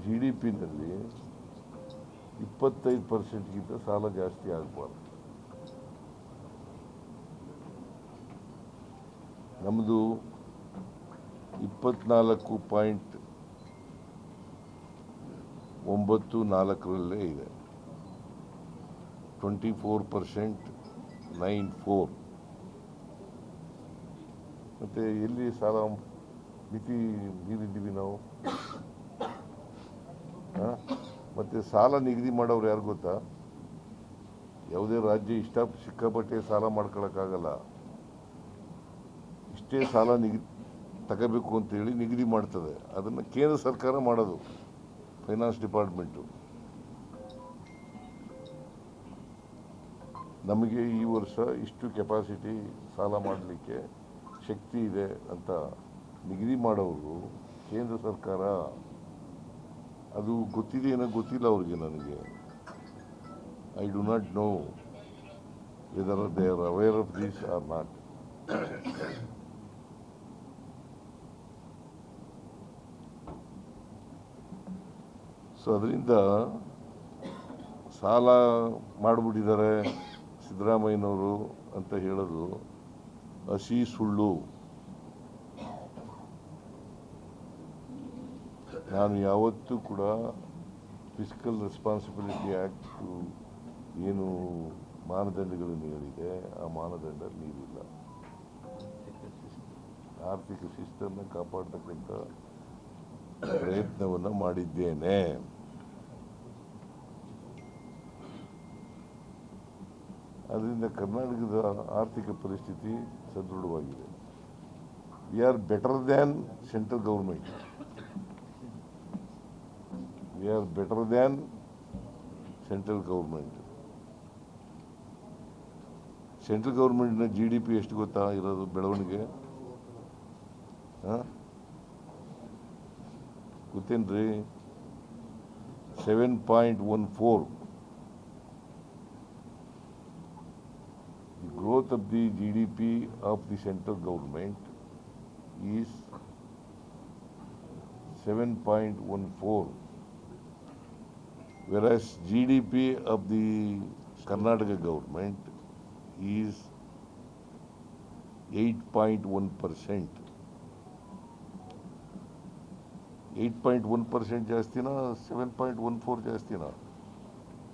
G D ಪಿನಲ್ಲಿ 25%ಗಿಂತ ಸಾಲ ಜಾಸ್ತಿ ಆಗಬಾರ್ದು. ನಮ್ಮದು 24.94 ಇದೆ. 24%, 94. ಮತ್ತು ಎಲ್ಲಿ ಸಾಲ ಮಿತಿ ಮೀರಿದ್ದೀವಿ ನಾವು? ಮತ್ತು ಸಾಲ ನಿಗದಿ ಮಾಡೋರು ಯಾರು ಗೊತ್ತಾ? ಯಾವುದೇ ರಾಜ್ಯ ಸಿಕ್ಕಾಪಟ್ಟೆ ಸಾಲ ಮಾಡ್ಕೊಳಕ್ಕಾಗಲ್ಲ. ಇಷ್ಟೇ ಸಾಲ ತಗೋಬೇಕು ಅಂತೇಳಿ ನಿಗದಿ ಮಾಡ್ತದೆ. ಅದನ್ನು ಕೇಂದ್ರ ಸರ್ಕಾರ ಮಾಡೋದು, ಫೈನಾನ್ಸ್ ಡಿಪಾರ್ಟ್ಮೆಂಟು. ನಮಗೆ ಈ ವರ್ಷ ಇಷ್ಟು ಕೆಪಾಸಿಟಿ ಸಾಲ ಮಾಡಲಿಕ್ಕೆ ಶಕ್ತಿ ಇದೆ ಅಂತ ನಿಗದಿ ಮಾಡೋರು ಕೇಂದ್ರ ಸರ್ಕಾರ. ಅದು ಗೊತ್ತಿದೆಯೇನೋ ಗೊತ್ತಿಲ್ಲ ಅವ್ರಿಗೆ. ನನಗೆ I do not know whether they are aware of this or not. So ಅದರಿಂದ ಸಾಲ ಮಾಡಿಬಿಟ್ಟಿದ್ದಾರೆ ಸಿದ್ದರಾಮಯ್ಯನವರು ಅಂತ ಹೇಳೋದು ಹಸಿ ಸುಳ್ಳು. ನಾನು ಯಾವತ್ತೂ ಕೂಡ ಫಿಸ್ಕಲ್ ರೆಸ್ಪಾನ್ಸಿಬಿಲಿಟಿ ಆ್ಯಕ್ಟು ಏನು ಮಾನದಂಡಗಳನ್ನು ಹೇಳಿದೆ ಆ ಮಾನದಂಡ ಮೀರಿಲ್ಲ. ಆರ್ಥಿಕ ಶಿಸ್ತನ್ನು ಕಾಪಾಡ್ತಕ್ಕಂಥ ಪ್ರಯತ್ನವನ್ನು ಮಾಡಿದ್ದೇನೆ. ಅದರಿಂದ ಕರ್ನಾಟಕದ ಆರ್ಥಿಕ ಪರಿಸ್ಥಿತಿ ಸದೃಢವಾಗಿದೆ. We are better than central government. Central ಗೌರ್ಮೆಂಟ್ನ ಜಿ ಡಿ ಪಿ ಎಷ್ಟು ಗೊತ್ತಾ ಇರೋದು ಬೆಳವಣಿಗೆ? ಗೊತ್ತೇನ್ರಿ? 7.14. The growth of the GDP of the central government is 7.14, whereas GDP of the Karnataka government is 8.1%. 8.1% ಜಾಸ್ತಿನಾ 7.14 ಜಾಸ್ತಿನಾ?